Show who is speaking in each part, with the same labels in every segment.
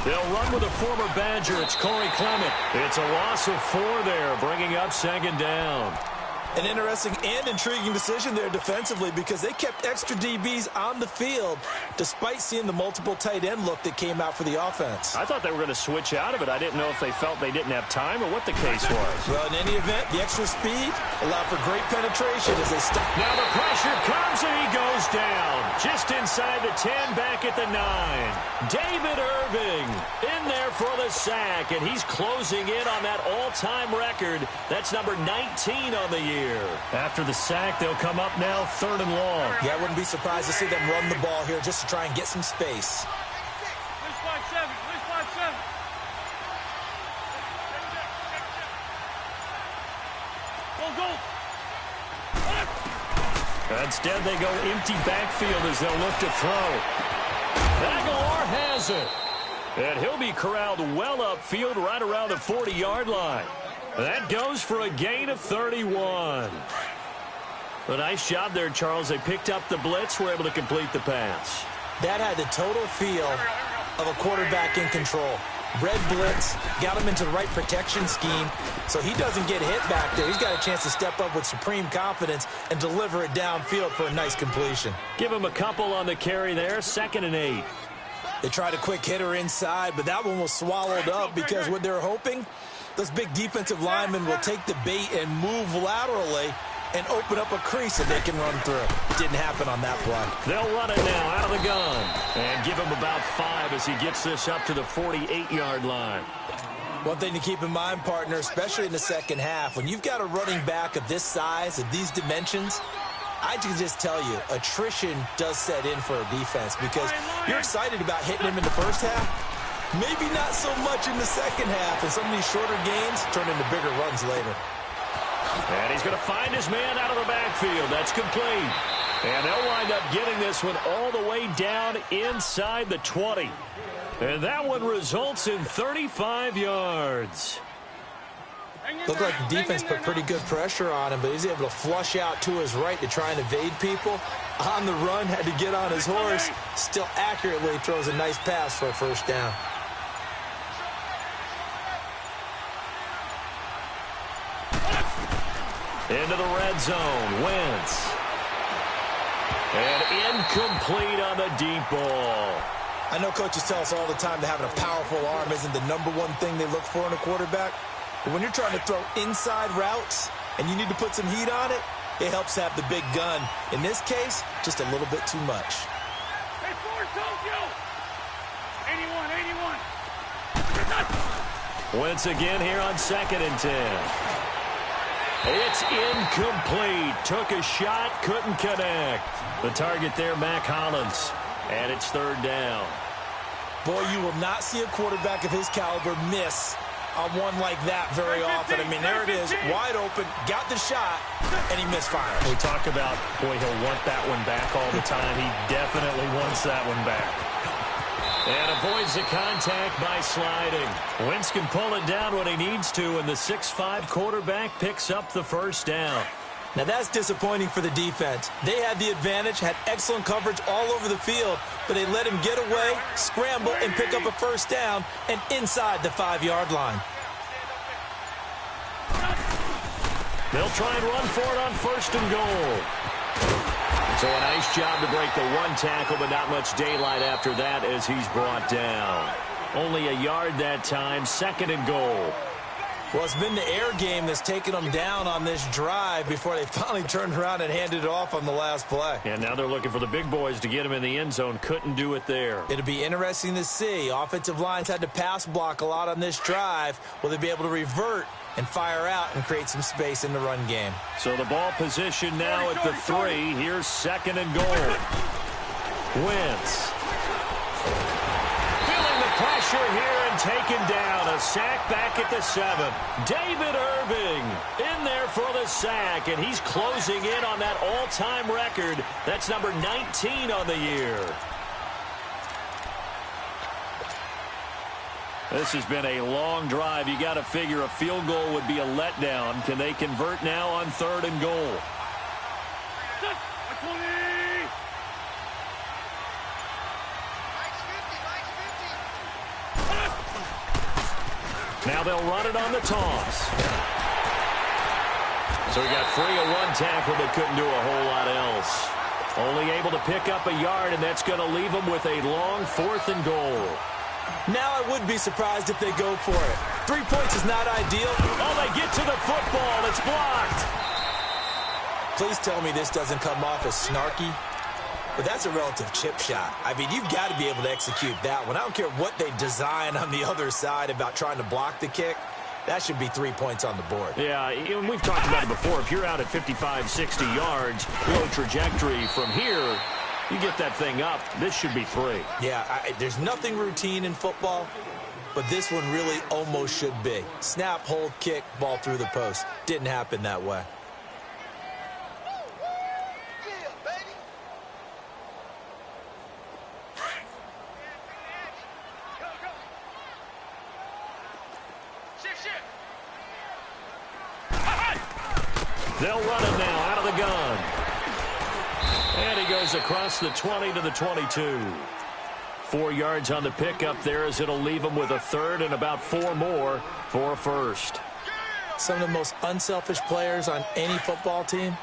Speaker 1: They'll run with a former Badger. It's Corey Clement. It's a loss of 4 there, bringing up second down.
Speaker 2: An interesting and intriguing decision there defensively because they kept extra DBs on the field despite seeing the multiple tight end look that came out for the offense.
Speaker 1: I thought they were going to switch out of it. I didn't know if they felt they didn't have time or what the case was.
Speaker 2: Well, in any event, the extra speed allowed for great penetration as they stop.
Speaker 1: Now the pressure comes and he goes down. Just inside the 10, back at the 9. David Irving in there for the sack, and he's closing in on that all-time record. That's number 19 on the year. After the sack, they'll come up now 3rd and long.
Speaker 2: Yeah, I wouldn't be surprised to see them run the ball here just to try and get some space.
Speaker 1: Instead, they go empty backfield as they'll look to throw. Aguilar has it. And he'll be corralled well upfield right around the 40-yard line. That goes for a gain of 31. A nice job there, Charles. They picked up the blitz, were able to complete the pass.
Speaker 2: That had the total feel of a quarterback in control. Red blitz, got him into the right protection scheme, so he doesn't get hit back there. He's got a chance to step up with supreme confidence and deliver it downfield for a nice completion.
Speaker 1: Give him a couple on the carry there, 2nd and 8.
Speaker 2: They tried a quick hitter inside, but that one was swallowed up because what they're hoping, those big defensive linemen will take the bait and move laterally and open up a crease that they can run through. Didn't happen on that play.
Speaker 1: They'll run it now out of the gun and give him about 5 as he gets this up to the 48-yard line.
Speaker 2: One thing to keep in mind, partner, especially in the second half, when you've got a running back of this size, of these dimensions, I can just tell you, attrition does set in for a defense because you're excited about hitting him in the first half. Maybe not so much in the second half, and some of these shorter gains turn into bigger runs later.
Speaker 1: And he's going to find his man out of the backfield. That's complete. And they'll wind up getting this one all the way down inside the 20. And that one results in 35 yards.
Speaker 2: Looked like the defense put pretty good pressure on him, but he's able to flush out to his right to try and evade people. On the run, had to get on his horse. Still accurately throws a nice pass for a first down.
Speaker 1: Into the red zone, Wentz. And incomplete on the deep ball.
Speaker 2: I know coaches tell us all the time that having a powerful arm isn't the #1 thing they look for in a quarterback. But when you're trying to throw inside routes and you need to put some heat on it, it helps have the big gun. In this case, just a little bit too much.
Speaker 3: Hey, forward, Tokyo! 81.
Speaker 1: Wentz again here on 2nd and 10. It's incomplete. Took a shot, couldn't connect. The target there, Mac Hollins. And it's 3rd down.
Speaker 2: Boy, you will not see a quarterback of his caliber miss on one like that very often. I mean, there it is, wide open, got the shot, and he misfires.
Speaker 1: We talk about, boy, he'll want that one back all the time. He definitely wants that one back. And avoids the contact by sliding. Wentz can pull it down when he needs to, and the 6'5" quarterback picks up the first down.
Speaker 2: Now that's disappointing for the defense. They had the advantage, had excellent coverage all over the field, but they let him get away, scramble, and pick up a first down, and inside the 5-yard line.
Speaker 1: They'll try and run for it on 1st and goal. So a nice job to break the 1 tackle, but not much daylight after that as he's brought down. Only a yard that time, 2nd and goal.
Speaker 2: Well, it's been the air game that's taken them down on this drive before they finally turned around and handed it off on the last play.
Speaker 1: And now they're looking for the big boys to get him in the end zone. Couldn't do it there.
Speaker 2: It'll be interesting to see. Offensive lines had to pass block a lot on this drive. Will they be able to revert and fire out and create some space in the run game?
Speaker 1: So the ball position now at the 3. Here's 2nd and goal. Wentz. Feeling the pressure here and taken down. A sack back at the 7. David Irving in there for the sack, and he's closing in on that all-time record. That's number 19 on the year. This has been a long drive. You got to figure a field goal would be a letdown. Can they convert now on 3rd and goal? Now they'll run it on the toss. So he got free of one tackle but couldn't do a whole lot else. Only able to pick up a yard, and that's going to leave him with a long 4th and goal.
Speaker 2: Now I would be surprised if they go for it. 3 points is not ideal.
Speaker 1: Oh, they get to the football. It's blocked.
Speaker 2: Please tell me this doesn't come off as snarky. But that's a relative chip shot. I mean, you've got to be able to execute that one. I don't care what they design on the other side about trying to block the kick. That should be 3 points on the board.
Speaker 1: Yeah, and we've talked about it before. If you're out at 55, 60 yards, low trajectory from here, you get that thing up. This should be 3.
Speaker 2: Yeah, there's nothing routine in football, but this one really almost should be. Snap, hold, kick, ball through the post. Didn't happen that way.
Speaker 1: They'll run it now out of the gun. And he goes across the 20 to the 22. 4 yards on the pickup there as it'll leave him with a 3rd and about 4 more for a 1st.
Speaker 2: Some of the most unselfish players on any football team,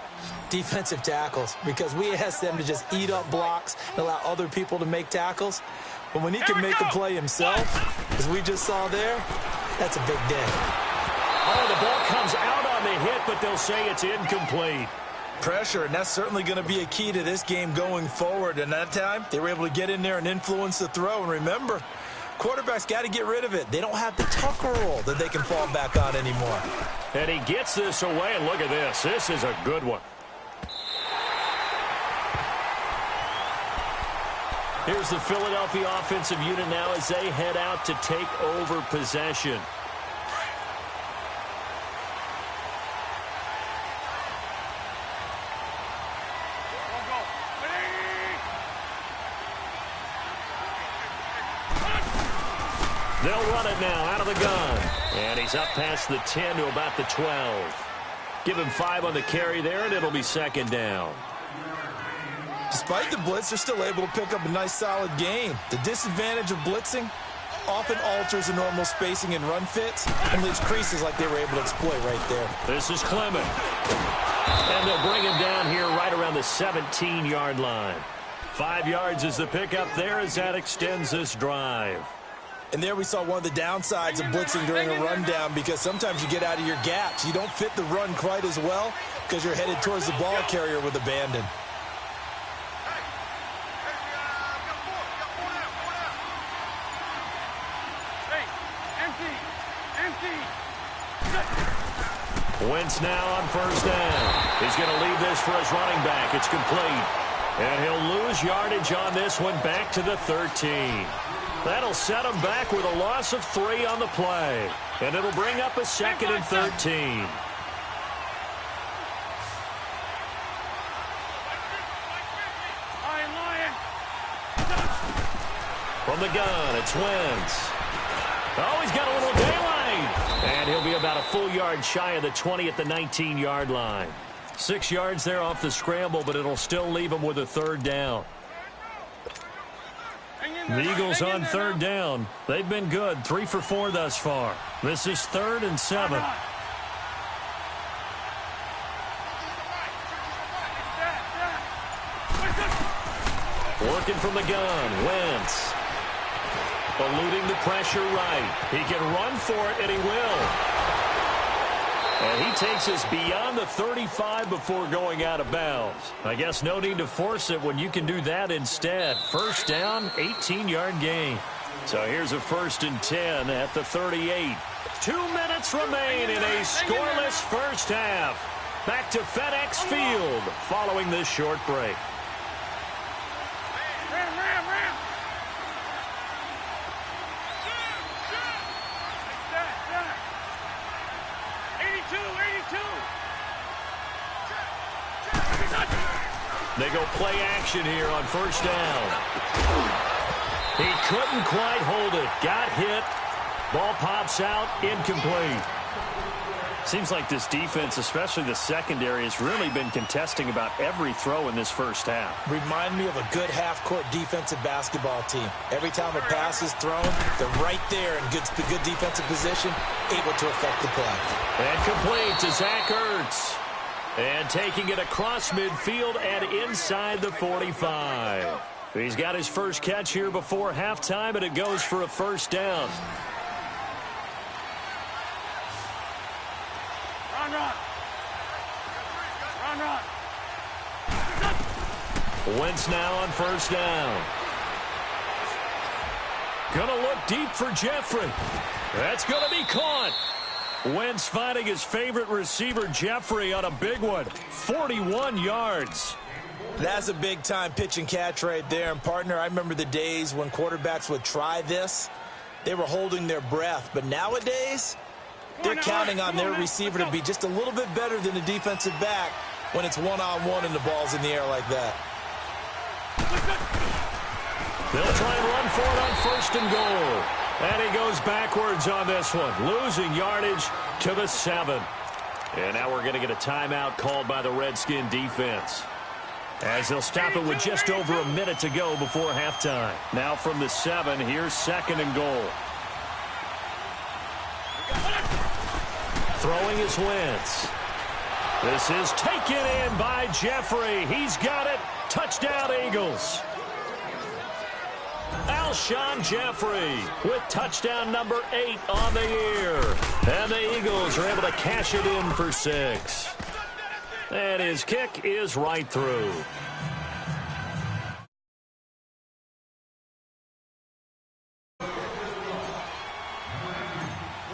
Speaker 2: defensive tackles, because we ask them to just eat up blocks and allow other people to make tackles. But when he can make a play himself, as we just saw there, that's a big day.
Speaker 1: Oh, the ball comes out on the hit, but they'll say it's incomplete.
Speaker 2: Pressure, and that's certainly going to be a key to this game going forward. And that time, they were able to get in there and influence the throw. And remember, quarterbacks got to get rid of it. They don't have the Tucker roll that they can fall back on anymore.
Speaker 1: And he gets this away, and look at this. This is a good one. Here's the Philadelphia offensive unit now as they head out to take over possession. They'll run it now out of the gun. And he's up past the 10 to about the 12. Give him 5 on the carry there, and it'll be 2nd down.
Speaker 2: Despite the blitz, they're still able to pick up a nice, solid gain. The disadvantage of blitzing often alters the normal spacing and run fits and leaves creases like they were able to exploit right there.
Speaker 1: This is Clement. And they'll bring him down here right around the 17-yard line. 5 yards is the pickup there as that extends this drive.
Speaker 2: And there we saw one of the downsides of blitzing during a rundown, because sometimes you get out of your gaps. You don't fit the run quite as well because you're headed towards the ball carrier with abandon.
Speaker 1: Wentz now on 1st down. He's going to leave this for his running back. It's complete. And he'll lose yardage on this one back to the 13. That'll set him back with a loss of 3 on the play. And it'll bring up a 2nd and 13. From the gun, it's Wentz. Oh, he's got a little daylight. And he'll be about a full yard shy of the 20 at the 19-yard line. 6 yards there off the scramble, but it'll still leave him with a 3rd down. The Eagles on 3rd down. They've been good. 3 for 4 thus far. This is 3rd and 7. Working from the gun, Wentz. Eluding the pressure right. He can run for it, and he will. And he takes us beyond the 35 before going out of bounds. I guess no need to force it when you can do that instead. 1st down, 18-yard gain. So here's a 1st and 10 at the 38. 2 minutes remain in a scoreless first half. Back to FedEx Field following this short break.
Speaker 3: Ram. 82.
Speaker 1: They go play action here on 1st down. He couldn't quite hold it. Got hit. Ball pops out. Incomplete. Seems like this defense, especially the secondary, has really been contesting about every throw in this first half.
Speaker 2: Remind me of a good half-court defensive basketball team. Every time a pass is thrown, they're right there in good defensive position, able to affect the play.
Speaker 1: And complete to Zach Ertz. And taking it across midfield and inside the 45. He's got his first catch here before halftime, and it goes for a first down.
Speaker 3: Run.
Speaker 1: Wentz now on first down. Gonna look deep for Jeffrey. That's gonna be caught. Wentz finding his favorite receiver, Jeffrey, on a big one. 41 yards.
Speaker 2: That's a big-time pitch and catch right there. And, partner, I remember the days when quarterbacks would try this. They were holding their breath. But nowadays, they're counting on their receiver to be just a little bit better than the defensive back when it's one-on-one and the ball's in the air like that.
Speaker 1: They'll try and run for it on first and goal. And he goes backwards on this one, losing yardage to the 7. And now we're going to get a timeout called by the Redskin defense, as they'll stop it with just over a minute to go before halftime. Now from the 7, here's second and goal. Throwing is Wentz. This is taken in by Jeffrey. He's got it. Touchdown, Eagles. Alshon Jeffrey with touchdown number 8 on the year. And the Eagles are able to cash it in for 6. And his kick is right through.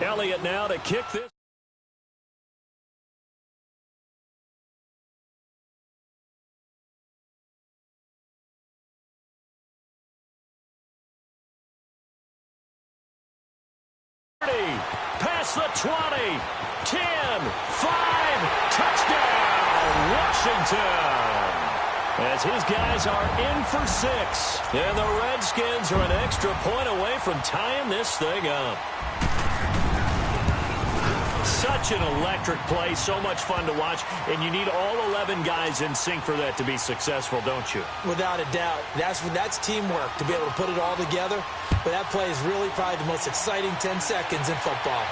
Speaker 1: Elliott now to kick this. Past the 20, 10, 5, touchdown, Washington. As his guys are in for 6. And the Redskins are an extra point away from tying this thing up. Such an electric play, so much fun to watch, and you need all 11 guys in sync for that to be successful, don't you?
Speaker 2: Without a doubt. That's teamwork, to be able to put it all together. But that play is really probably the most exciting 10 seconds in football.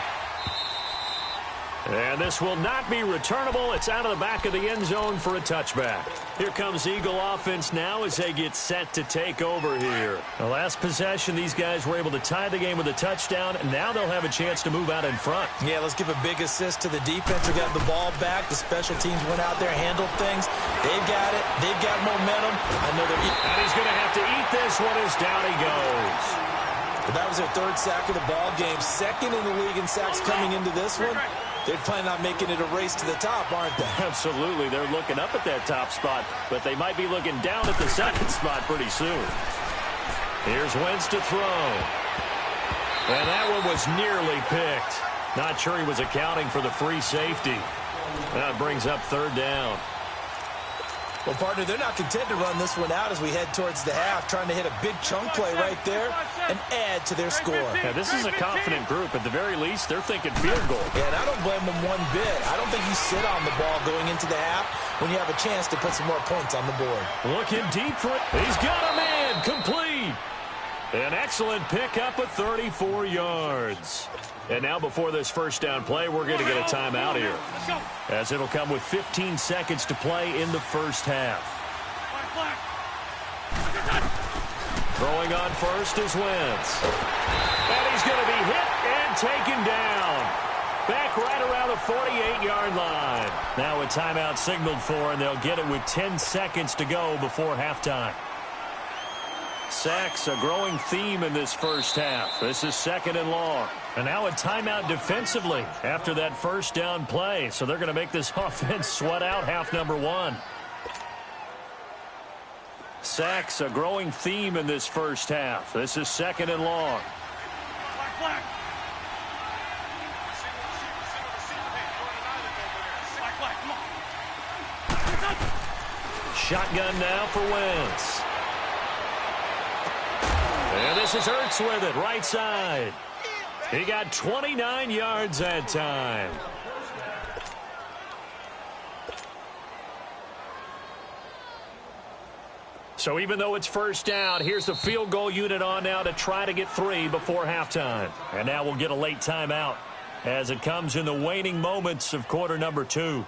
Speaker 1: And this will not be returnable. It's out of the back of the end zone for a touchback. Here comes Eagle offense now as they get set to take over here. The last possession, these guys were able to tie the game with a touchdown, and now they'll have a chance to move out in front.
Speaker 2: Yeah, let's give a big assist to the defense who got the ball back. The special teams went out there, handled things. They've got it. They've got momentum. I know they're
Speaker 1: and he's going to have to eat this one as down he goes.
Speaker 2: But that was their 3rd sack of the ball game. 2nd in the league in sacks coming into this one. They're planning on making it a race to the top, aren't they?
Speaker 1: Absolutely. They're looking up at that top spot, but they might be looking down at the 2nd spot pretty soon. Here's Wentz to throw. And that one was nearly picked. Not sure he was accounting for the free safety. That brings up 3rd down.
Speaker 2: Well, partner, they're not content to run this one out as we head towards the half, trying to hit a big chunk play right there and add to their score.
Speaker 1: Yeah, this is a confident group. At the very least, they're thinking field goal.
Speaker 2: Yeah, and I don't blame them one bit. I don't think you sit on the ball going into the half when you have a chance to put some more points on the board.
Speaker 1: Looking deep for it. He's got a man. Complete. An excellent pickup of 34 yards. And now before this first down play, we're going to get a timeout here, as it'll come with 15 seconds to play in the first half. Throwing on first is Wentz. And he's going to be hit and taken down. Back right around the 48-yard line. Now a timeout signaled for, and they'll get it with 10 seconds to go before halftime. Sacks, a growing theme in this first half. This is 2nd and long. And now a timeout defensively after that first down play. So they're going to make this offense sweat out half number 1. Sacks, a growing theme in this first half. This is 2nd and long. Shotgun now for Wentz. And this is Ertz with it, right side. He got 29 yards that time. So even though it's first down, here's the field goal unit on now to try to get 3 before halftime. And now we'll get a late timeout as it comes in the waning moments of quarter number 2.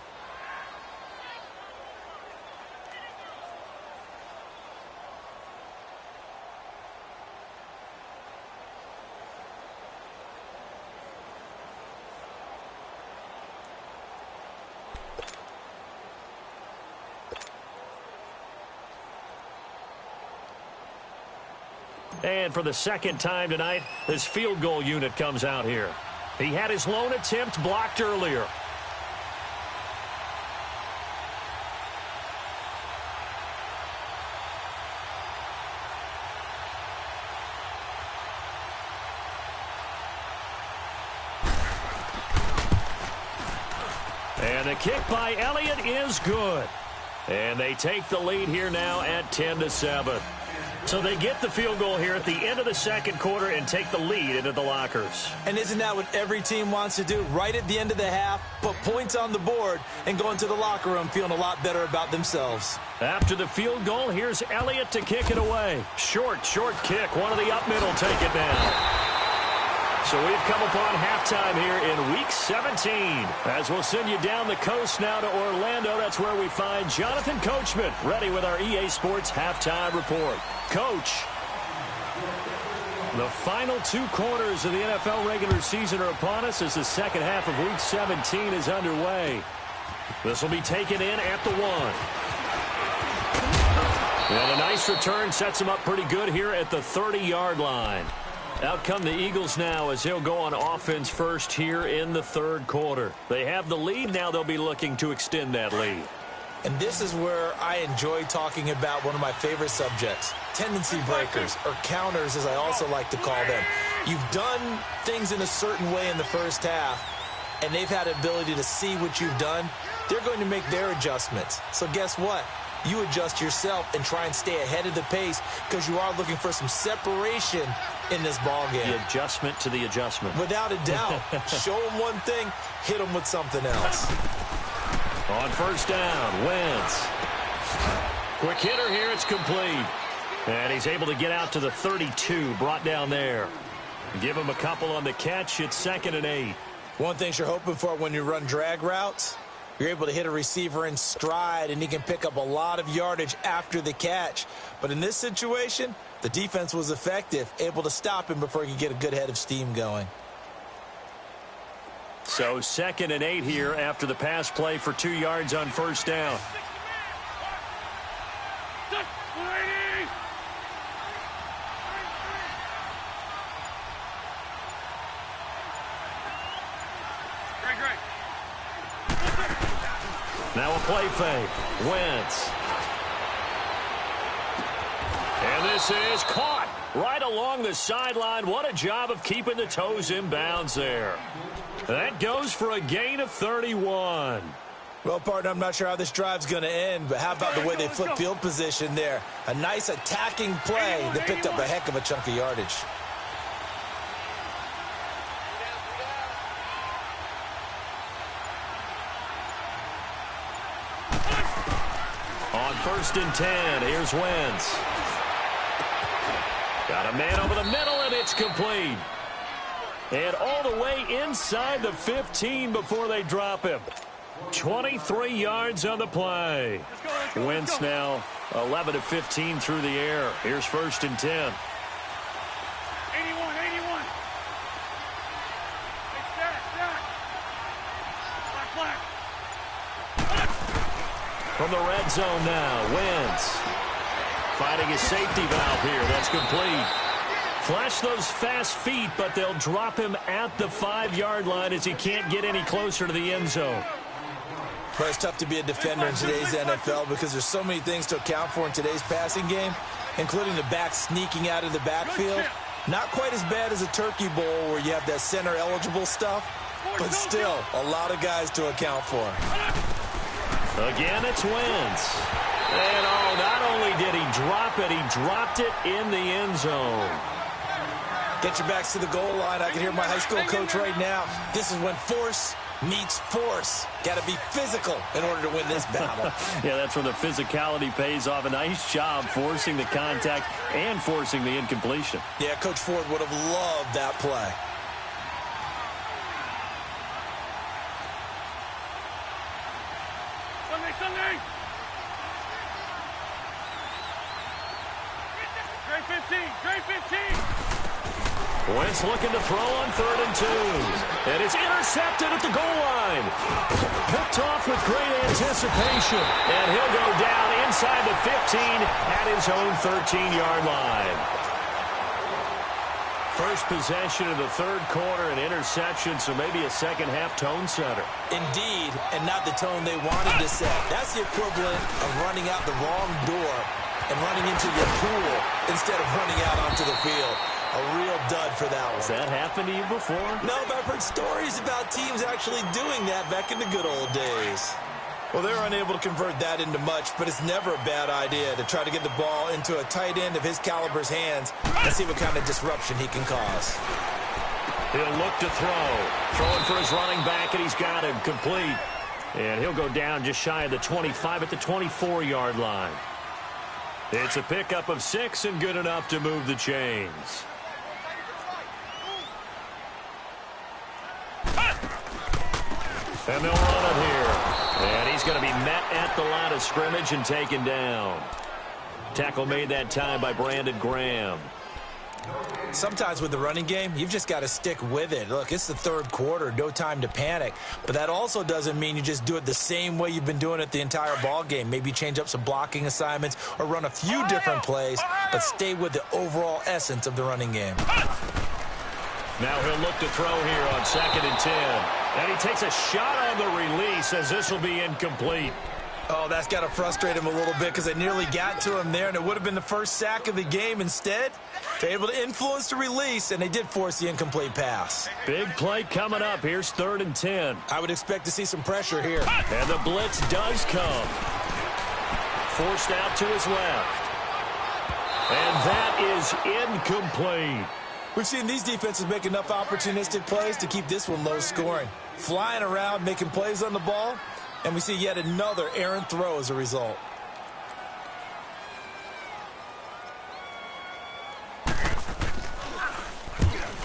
Speaker 1: And for the second time tonight, this field goal unit comes out here. He had his lone attempt blocked earlier. And the kick by Elliott is good. And they take the lead here now at 10-7. So they get the field goal here at the end of the second quarter and take the lead into the lockers.
Speaker 2: And isn't that what every team wants to do? Right at the end of the half, put points on the board, and go into the locker room feeling a lot better about themselves.
Speaker 1: After the field goal, here's Elliott to kick it away. Short kick. One of the up middle take it down. So we've come upon halftime here in Week 17. As we'll send you down the coast now to Orlando, that's where we find Jonathan Coachman, ready with our EA Sports Halftime Report. Coach, the final 2 quarters of the NFL regular season are upon us as the second half of Week 17 is underway. This will be taken in at the 1. And a nice return sets him up pretty good here at the 30-yard line. Out come the Eagles now as they'll go on offense first here in the third quarter. They have the lead. Now they'll be looking to extend that lead.
Speaker 2: And this is where I enjoy talking about one of my favorite subjects, tendency breakers, or counters as I also like to call them. You've done things in a certain way in the first half, and they've had the ability to see what you've done. They're going to make their adjustments. So guess what? You adjust yourself and try and stay ahead of the pace because you are looking for some separation in this ball game.
Speaker 1: The adjustment to the adjustment.
Speaker 2: Without a doubt. Show them one thing, hit them with something else.
Speaker 1: On first down, Wentz. Quick hitter here, it's complete. And he's able to get out to the 32, brought down there. Give him a couple on the catch, it's 2nd and 8.
Speaker 2: One thing you're hoping for when you run drag routes, you're able to hit a receiver in stride, and he can pick up a lot of yardage after the catch. But in this situation, the defense was effective, able to stop him before he could get a good head of steam going.
Speaker 1: So 2nd and 8 here after the pass play for 2 yards on first down. Now a play fake. Wentz. And this is caught right along the sideline. What a job of keeping the toes in bounds there. That goes for a gain of 31.
Speaker 2: Well, partner, I'm not sure how this drive's going to end, but how about the way they flip field position there? A nice attacking play that picked up a heck of a chunk of yardage.
Speaker 1: On 1st and 10, here's Wentz. Got a man over the middle, and it's complete. And all the way inside the 15 before they drop him. 23 yards on the play. Wentz now 11 of 15 through the air. Here's 1st and 10.
Speaker 3: 81.
Speaker 1: From the red zone now, Wentz finding his safety valve here. That's complete. Flash those fast feet, but they'll drop him at the 5-yard line as he can't get any closer to the end zone.
Speaker 2: But it's tough to be a defender in today's NFL because there's so many things to account for in today's passing game, including the back sneaking out of the backfield. Not quite as bad as a turkey bowl where you have that center-eligible stuff, but still a lot of guys to account for.
Speaker 1: Again, it's Wentz. And, oh, not only did he drop it, he dropped it in the end zone.
Speaker 2: Get your backs to the goal line. I can hear my high school coach right now. This is when force meets force. Got to be physical in order to win this battle.
Speaker 1: Yeah, that's where the physicality pays off. A nice job forcing the contact and forcing the incompletion.
Speaker 2: Yeah, Coach Ford would have loved that play.
Speaker 3: Sunday. Trey 15.
Speaker 1: Wentz looking to throw on 3rd and 2. And it's intercepted at the goal line. Picked off with great anticipation. And he'll go down inside the 15 at his own 13-yard line. First possession of the 3rd quarter, an interception, so maybe a second-half tone setter.
Speaker 2: Indeed, and not the tone they wanted to set. That's the equivalent of running out the wrong door and running into your pool instead of running out onto the field. A real dud for that one.
Speaker 1: Has that happened to you before?
Speaker 2: No, but I've heard stories about teams actually doing that back in the good old days. Well, they're unable to convert that into much, but it's never a bad idea to try to get the ball into a tight end of his caliber's hands and see what kind of disruption he can cause.
Speaker 1: He'll look to throw. Throwing for his running back, and he's got him complete. And he'll go down just shy of the 25 at the 24-yard line. It's a pickup of 6 and good enough to move the chains. And they'll run it here. And he's going to be met at the line of scrimmage and taken down. Tackle made that time by Brandon Graham.
Speaker 2: Sometimes with the running game, you've just got to stick with it. Look, it's the 3rd quarter, no time to panic. But that also doesn't mean you just do it the same way you've been doing it the entire ball game. Maybe change up some blocking assignments or run a few different plays, but stay with the overall essence of the running game.
Speaker 1: Now he'll look to throw here on 2nd and 10. And he takes a shot on the release as this will be incomplete.
Speaker 2: Oh, that's got to frustrate him a little bit because they nearly got to him there, and it would have been the first sack of the game. Instead, they're able to influence the release, and they did force the incomplete pass.
Speaker 1: Big play coming up. Here's 3rd and 10.
Speaker 2: I would expect to see some pressure here.
Speaker 1: And the blitz does come. Forced out to his left. And that is incomplete.
Speaker 2: We've seen these defenses make enough opportunistic plays to keep this one low scoring. Flying around, making plays on the ball, and we see yet another errant throw as a result.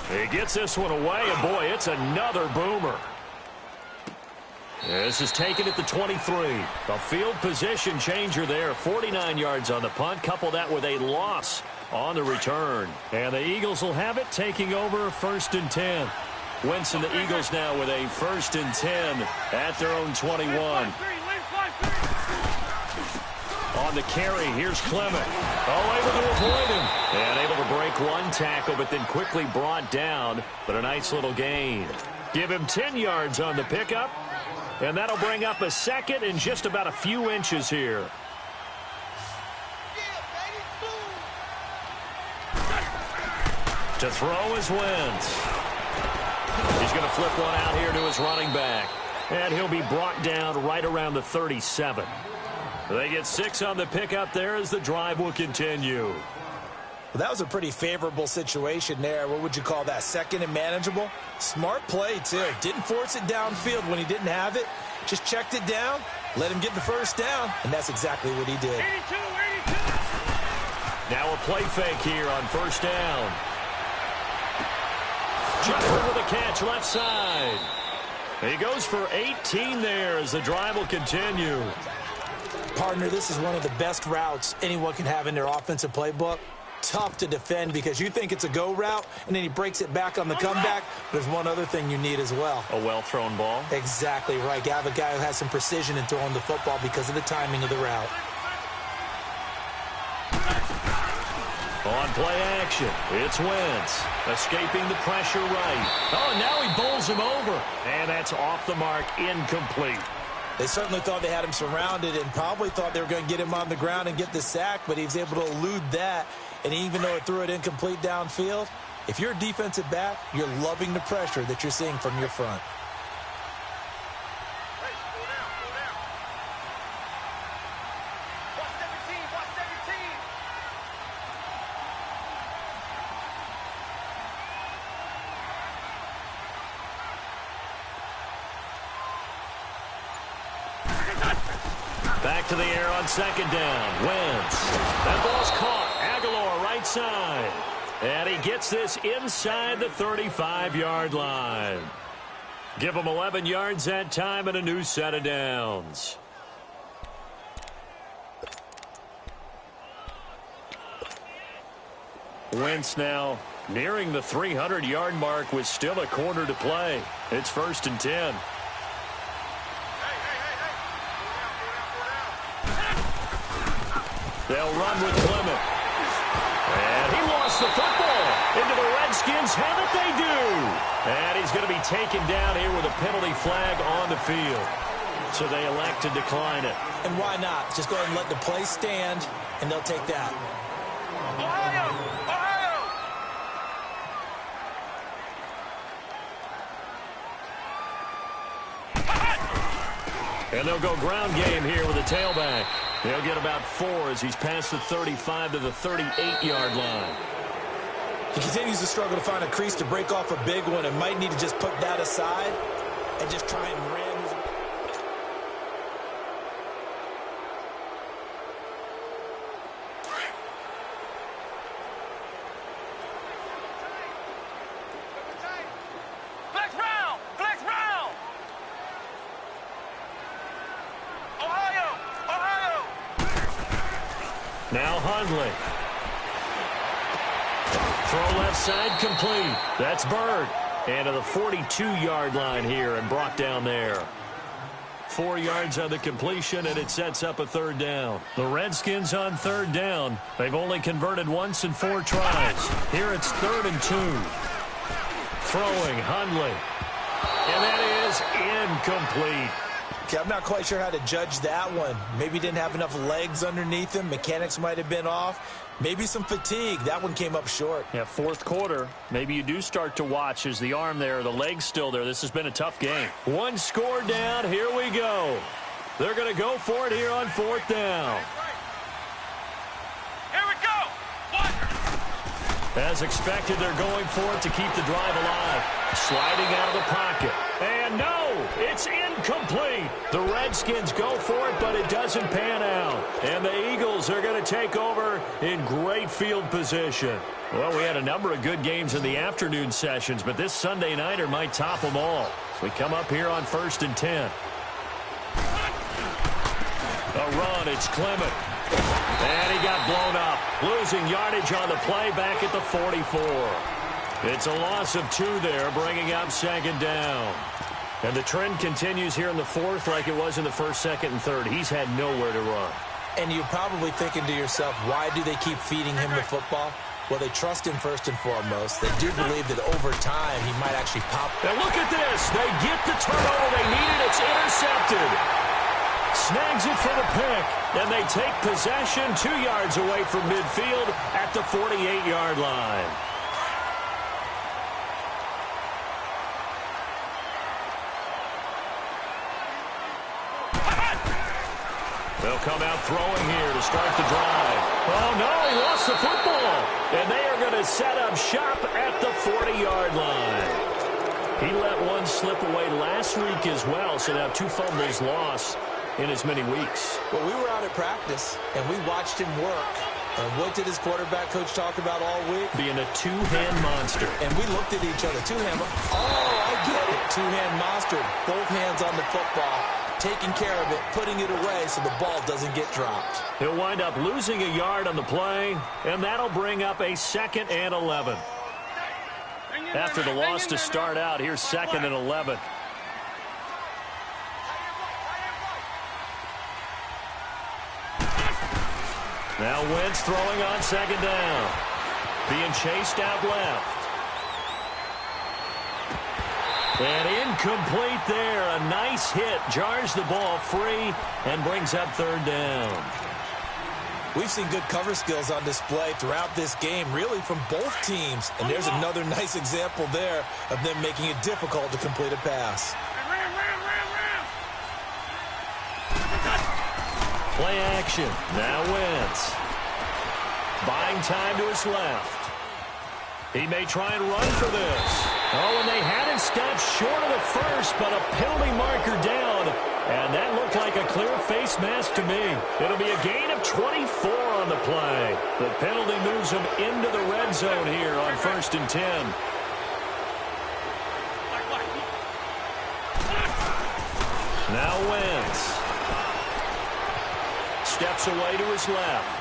Speaker 1: He gets this one away, and boy, it's another boomer. This is taken at the 23. The field position changer there. 49 yards on the punt. Couple that with a loss on the return. And the Eagles will have it, taking over 1st and 10. Wentz and the Eagles now with a 1st and 10 at their own 21. On the carry, here's Clement. Oh, able to avoid him. And able to break one tackle, but then quickly brought down. But a nice little gain. Give him 10 yards on the pickup. And that'll bring up a 2nd and just about a few inches here. To throw is Wentz. He's going to flip one out here to his running back. And he'll be brought down right around the 37. They get 6 on the pickup there as the drive will continue.
Speaker 2: Well, that was a pretty favorable situation there. What would you call that? 2nd and manageable? Smart play, too. Didn't force it downfield when he didn't have it. Just checked it down, let him get the 1st down, and that's exactly what he did.
Speaker 3: 82.
Speaker 1: Now a play fake here on 1st down. Jumper with a catch left side. He goes for 18 there as the drive will continue.
Speaker 2: Partner, this is one of the best routes anyone can have in their offensive playbook. Tough to defend because you think it's a go route, and then he breaks it back on the comeback. There's one other thing you need as well.
Speaker 1: A well-thrown ball.
Speaker 2: Exactly right. You have a guy who has some precision in throwing the football because of the timing of the route.
Speaker 1: On play action, it's Wentz. Escaping the pressure right. Oh, and now he bowls him over. And that's off the mark, incomplete.
Speaker 2: They certainly thought they had him surrounded and probably thought they were going to get him on the ground and get the sack, but he was able to elude that. And even though it threw it incomplete downfield, if you're a defensive back, you're loving the pressure that you're seeing from your front.
Speaker 1: Back to the air on second down. Wentz. That ball's caught. Aguilar right side. And he gets this inside the 35-yard line. Give him 11 yards that time and a new set of downs. Wentz now nearing the 300-yard mark with still a quarter to play. It's 1st and 10. They'll run with Clement. And he lost the football into the Redskins' hand that they do. And he's going to be taken down here with a penalty flag on the field. So they elect to decline it.
Speaker 2: And why not? Just go ahead and let the play stand, and they'll take that.
Speaker 3: Ohio! Ohio!
Speaker 1: And they'll go ground game here with a tailback. They'll get about 4 as he's past the 35 to the 38-yard line.
Speaker 2: He continues to struggle to find a crease to break off a big one and might need to just put that aside and just try and ram his...
Speaker 3: Flex round! Flex round! Ohio! Ohio!
Speaker 1: Now Hundley. Throw left side complete. That's Bird. And to the 42-yard line here and brought down there. 4 yards on the completion, and it sets up a 3rd down. The Redskins on 3rd down. They've only converted once in 4 tries. Here it's 3rd and 2. Throwing Hundley. And that is incomplete.
Speaker 2: Okay, I'm not quite sure how to judge that one. Maybe he didn't have enough legs underneath him. Mechanics might have been off. Maybe some fatigue. That one came up short.
Speaker 1: Yeah, 4th quarter. Maybe you do start to watch as the arm there, the leg's still there. This has been a tough game. 1 score down. Here we go. They're going to go for it here on 4th down.
Speaker 3: Here we go! One!
Speaker 1: As expected, they're going for it to keep the drive alive. Sliding out of the pocket. And no, it's incomplete. The Redskins go for it, but it doesn't pan out. And the Eagles are going to take over in great field position. Well, we had a number of good games in the afternoon sessions, but this Sunday nighter might top them all. So we come up here on 1st and 10. A run, it's Clement. And he got blown up. Losing yardage on the play back at the 44. It's a loss of 2 there, bringing up 2nd down. And the trend continues here in the 4th like it was in the 1st, 2nd, and 3rd. He's had nowhere to run.
Speaker 2: And you're probably thinking to yourself, why do they keep feeding him the football? Well, they trust him first and foremost. They do believe that over time he might actually pop.
Speaker 1: And look at this. They get the turnover they needed. It's intercepted. Snags it for the pick. And they take possession 2 yards away from midfield at the 48-yard line. They'll come out throwing here to start the drive. Oh, no, he lost the football. And they are going to set up shop at the 40-yard line. He let one slip away last week as well, so now 2 fumbles lost in as many weeks.
Speaker 2: Well, we were out at practice, and we watched him work. And what did his quarterback coach talk about all week?
Speaker 1: Being a 2-hand monster.
Speaker 2: And we looked at each other. 2-hand. Oh, I get it. 2-hand monster. Both hands on the football. Taking care of it, putting it away so the ball doesn't get dropped.
Speaker 1: He'll wind up losing a yard on the play, and that'll bring up a 2nd and 11. After the loss to start out, here's 2nd and 11. Now Wentz throwing on 2nd down. Being chased out left. And incomplete there. A nice hit. Jars the ball free and brings up 3rd down.
Speaker 2: We've seen good cover skills on display throughout this game, really from both teams. And there's another nice example there of them making it difficult to complete a pass.
Speaker 1: Play action. Now Wentz. Buying time to his left. He may try and run for this. Oh, and they had it stopped short of the first, but a penalty marker down. And that looked like a a clear face mask to me. It'll be a gain of 24 on the play. The penalty moves them into the red zone here on 1st and 10. Now Wentz. Steps away to his left.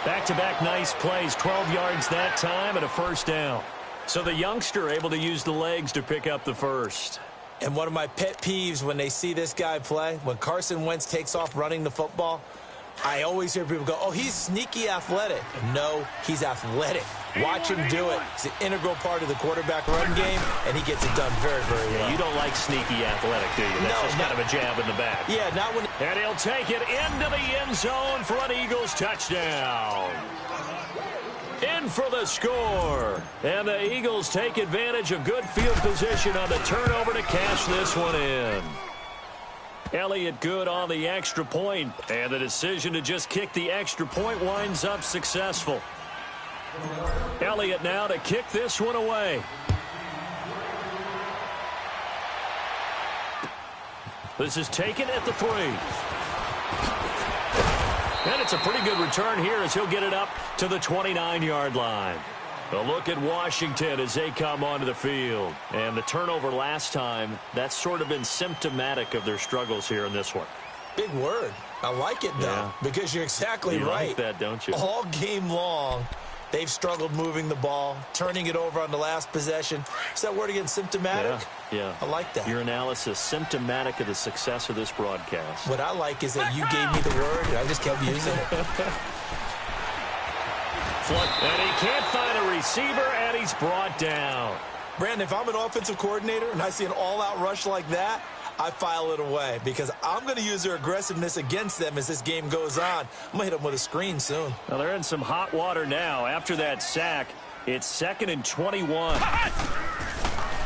Speaker 1: Back-to-back nice plays, 12 yards that time and a first down. So the youngster able to use the legs to pick up the first.
Speaker 2: And one of my pet peeves when they see this guy play, when Carson Wentz takes off running the football, I always hear people go, oh, he's sneaky athletic. No, he's athletic. Watch him do it. It's an integral part of the quarterback run game, and he gets it done very, very well.
Speaker 1: Yeah, you don't like sneaky athletic, do you? That's just kind of a jab in the back.
Speaker 2: Yeah, not when...
Speaker 1: And he'll take it into the end zone for an Eagles touchdown. In for the score. And the Eagles take advantage of good field position on the turnover to cash this one in. Elliott good on the extra point, and the decision to just kick the extra point winds up successful. Elliott now to kick this one away. This is taken at the 3. And it's a pretty good return here as he'll get it up to the 29-yard line. A look at Washington as they come onto the field. And the turnover last time, that's sort of been symptomatic of their struggles here in this one.
Speaker 2: Big word. I like it, though, because you're exactly right.
Speaker 1: You like that, don't you?
Speaker 2: All game long, they've struggled moving the ball, turning it over on the last possession. Is that word again, symptomatic?
Speaker 1: Yeah.
Speaker 2: I like that.
Speaker 1: Your analysis, symptomatic of the success of this broadcast.
Speaker 2: What I like is that you gave me the word, and I just kept using it.
Speaker 1: And he can't find a receiver, and he's brought down.
Speaker 2: Brandon, if I'm an offensive coordinator and I see an all-out rush like that, I file it away because I'm going to use their aggressiveness against them as this game goes on. I'm going to hit them with a screen soon.
Speaker 1: Well, they're in some hot water now. After that sack, it's 2nd and 21.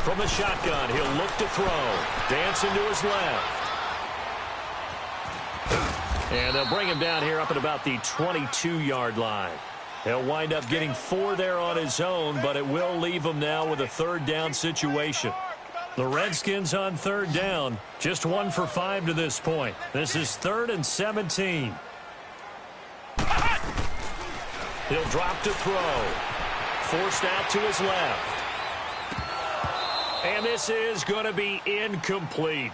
Speaker 1: From the shotgun, he'll look to throw. Dancing to his left. And they'll bring him down here up at about the 22-yard line. He'll wind up getting 4 there on his own, but it will leave him now with a 3rd down situation. The Redskins on 3rd down, just 1 for 5 to this point. This is 3rd and 17. He'll drop to throw. Forced out to his left. And this is going to be incomplete.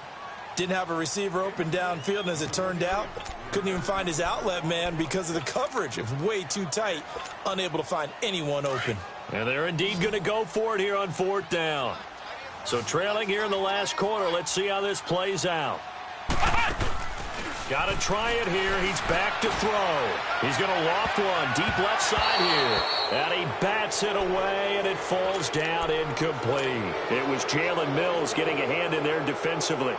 Speaker 2: Didn't have a receiver open downfield, and as it turned out, couldn't even find his outlet man because of the coverage. It was way too tight, unable to find anyone open.
Speaker 1: And they're indeed going to go for it here on 4th down. So trailing here in the last quarter, let's see how this plays out. Got to try it here. He's back to throw. He's going to loft one deep left side here. And he bats it away, and it falls down incomplete. It was Jalen Mills getting a hand in there defensively.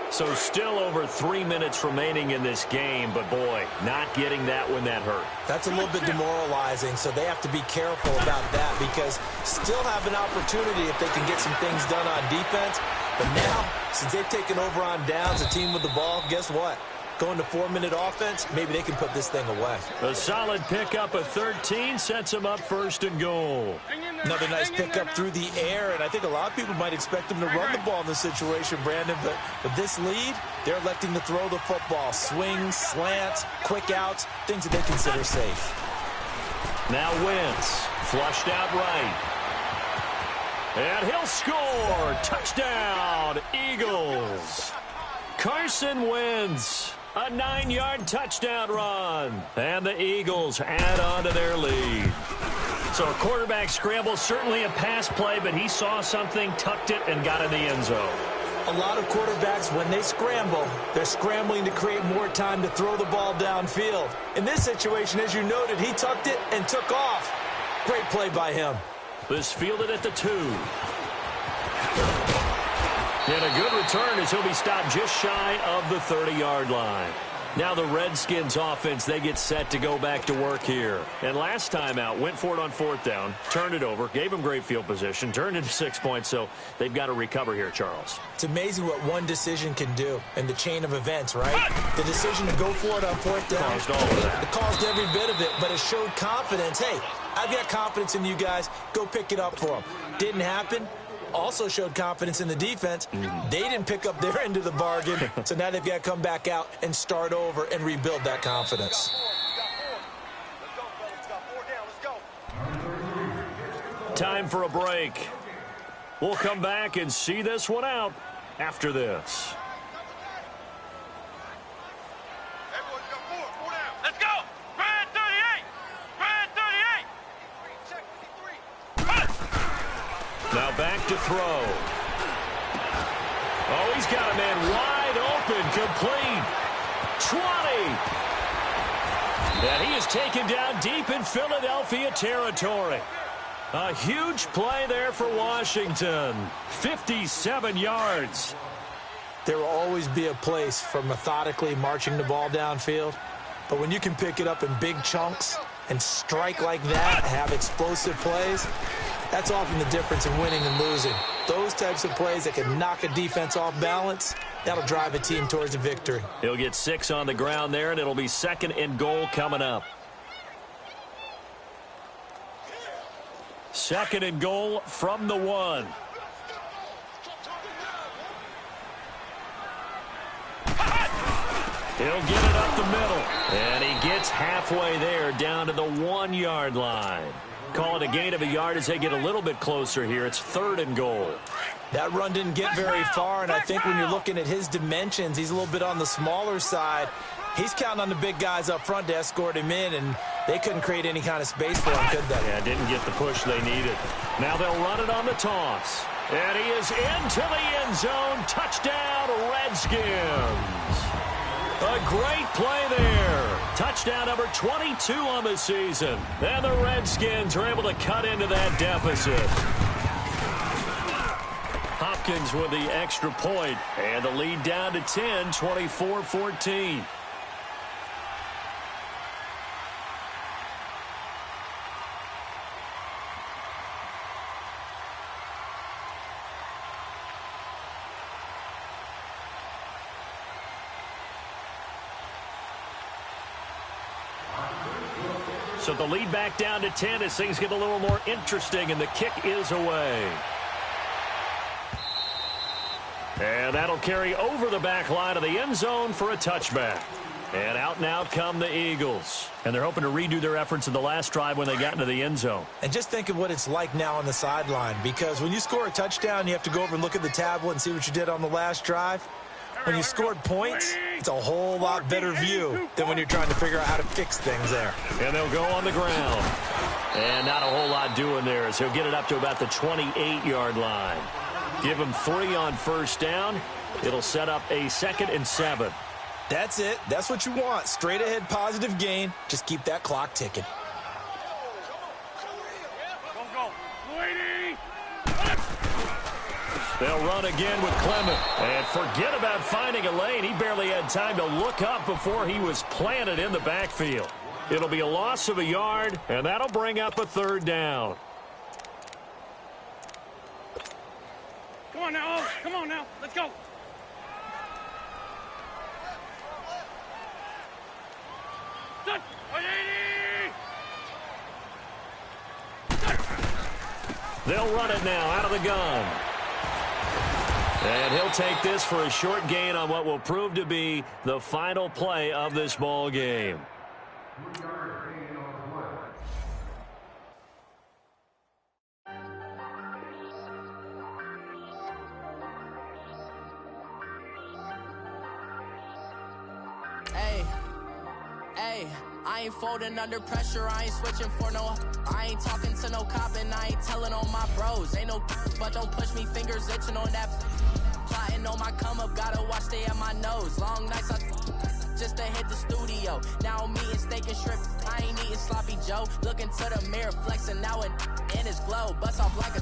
Speaker 1: So still over 3 minutes remaining in this game, but boy, not getting that when that hurt.
Speaker 2: That's a little bit demoralizing, so they have to be careful about that because still have an opportunity if they can get some things done on defense. But now, since they've taken over on downs, a team with the ball, guess what? Going to 4-minute offense, maybe they can put this thing away.
Speaker 1: A solid pickup of 13 sets them up 1st and goal.
Speaker 2: Another nice pickup through the air, and I think a lot of people might expect them to run the ball in this situation, Brandon, but with this lead, they're electing to throw the football. Swings, slants, quick outs, things that they consider safe.
Speaker 1: Now Wentz, flushed out right. And he'll score! Touchdown, Eagles! Carson Wentz, a 9-yard touchdown run. And the Eagles add on to their lead. So a quarterback scramble, certainly a pass play, but he saw something, tucked it, and got in the end zone.
Speaker 2: A lot of quarterbacks, when they scramble, they're scrambling to create more time to throw the ball downfield. In this situation, as you noted, he tucked it and took off. Great play by him.
Speaker 1: This fielded at the 2. And a good return as he'll be stopped just shy of the 30-yard line. Now the Redskins offense, they get set to go back to work here. And last time out, went for it on 4th down, turned it over, gave them great field position, turned into 6 points, so they've got to recover here, Charles.
Speaker 2: It's amazing what one decision can do in the chain of events, right? The decision to go for it on 4th down.
Speaker 1: Caused all of that.
Speaker 2: It caused every bit of it, but it showed confidence. Hey, I've got confidence in you guys. Go pick it up for them. Didn't happen. also showed confidence in the defense. They didn't pick up their end of the bargain, so now they've got to come back out and start over and rebuild that confidence.
Speaker 1: Time for a break. We'll come back and see this one out after this.
Speaker 3: Let's go! Red 38! Red 38!
Speaker 1: Now back to throw. Oh, he's got a man wide open, complete. 20. And he is taken down deep in Philadelphia territory. A huge play there for Washington. 57 yards.
Speaker 2: There will always be a place for methodically marching the ball downfield. But when you can pick it up in big chunks and strike like that, have explosive plays, that's often the difference in winning and losing. Those types of plays that can knock a defense off balance, that'll drive a team towards a victory.
Speaker 1: He'll get 6 on the ground there, and it'll be 2nd and goal coming up. 2nd and goal from the 1. He'll get it up the middle. And he gets halfway there down to the 1-yard line. Call it a gain of a yard as they get a little bit closer here. It's 3rd and goal.
Speaker 2: That run didn't get very far, and I think when you're looking at his dimensions, he's a little bit on the smaller side. He's counting on the big guys up front to escort him in, and they couldn't create any kind of space for him, could they?
Speaker 1: Yeah, didn't get the push they needed. Now they'll run it on the toss. And he is into the end zone. Touchdown, Redskins. A great play there. Touchdown number 22 on the season. And the Redskins are able to cut into that deficit. Hopkins with the extra point, and the lead down to 10, 24-14. So the lead back down to 10 as things get a little more interesting, and the kick is away. And that'll carry over the back line of the end zone for a touchback. And out come the Eagles. And they're hoping to redo their efforts in the last drive when they got into the end zone.
Speaker 2: And just think of what it's like now on the sideline, because when you score a touchdown, you have to go over and look at the tablet and see what you did on the last drive. When you scored points, it's a whole lot better view than when you're trying to figure out how to fix things there.
Speaker 1: And they'll go on the ground. And not a whole lot doing there as he'll get it up to about the 28-yard line. Give him 3 on first down. It'll set up a 2nd and 7.
Speaker 2: That's it. That's what you want. Straight ahead positive gain. Just keep that clock ticking.
Speaker 1: They'll run again with Clement. And forget about finding a lane. He barely had time to look up before he was planted in the backfield. It'll be a loss of a yard, and that'll bring up a 3rd down.
Speaker 3: Come on now, oh, come on now. Let's go. Done.
Speaker 1: They'll run it now out of the gun. And he'll take this for a short gain on what will prove to be the final play of this ball game.
Speaker 4: I ain't folding under pressure, I ain't switching for no. I ain't talking to no cop and I ain't telling on my bros. Ain't no but don't push me, fingers itching on that. Plotting on my come up, gotta watch stay at my nose. Long nights I just to hit the studio. Now I'm eating steak and shrimp, I ain't eating sloppy Joe. Looking to the mirror, flexing now and in his glow. Bust off like a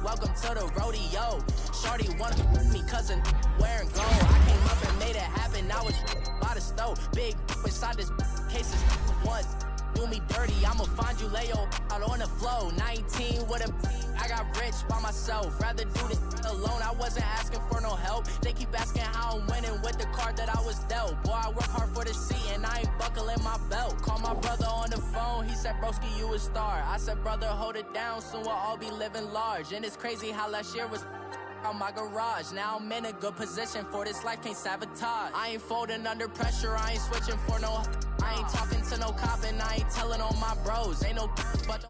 Speaker 4: welcome to the rodeo. Shorty wanna me cousin wearing gold. I came up and made it happen, now it's by the stove. Big inside this cases once do me dirty. I'ma find you lay out on the flow. 19 with a I got got rich by myself. Rather do this alone. I wasn't asking for no help. They keep asking how I'm winning with the card that I was dealt. Boy, I work hard for the seat and I ain't buckling my belt. Call my brother on the phone. He said, broski, you a star. I said, brother, hold it down. Soon we'll all be living large. And it's crazy how last year was on my garage. Now I'm in a good position for this life, can't sabotage. I ain't folding under pressure, I ain't switching for no. I ain't talking to no cop and I ain't telling on my bros. Ain't no but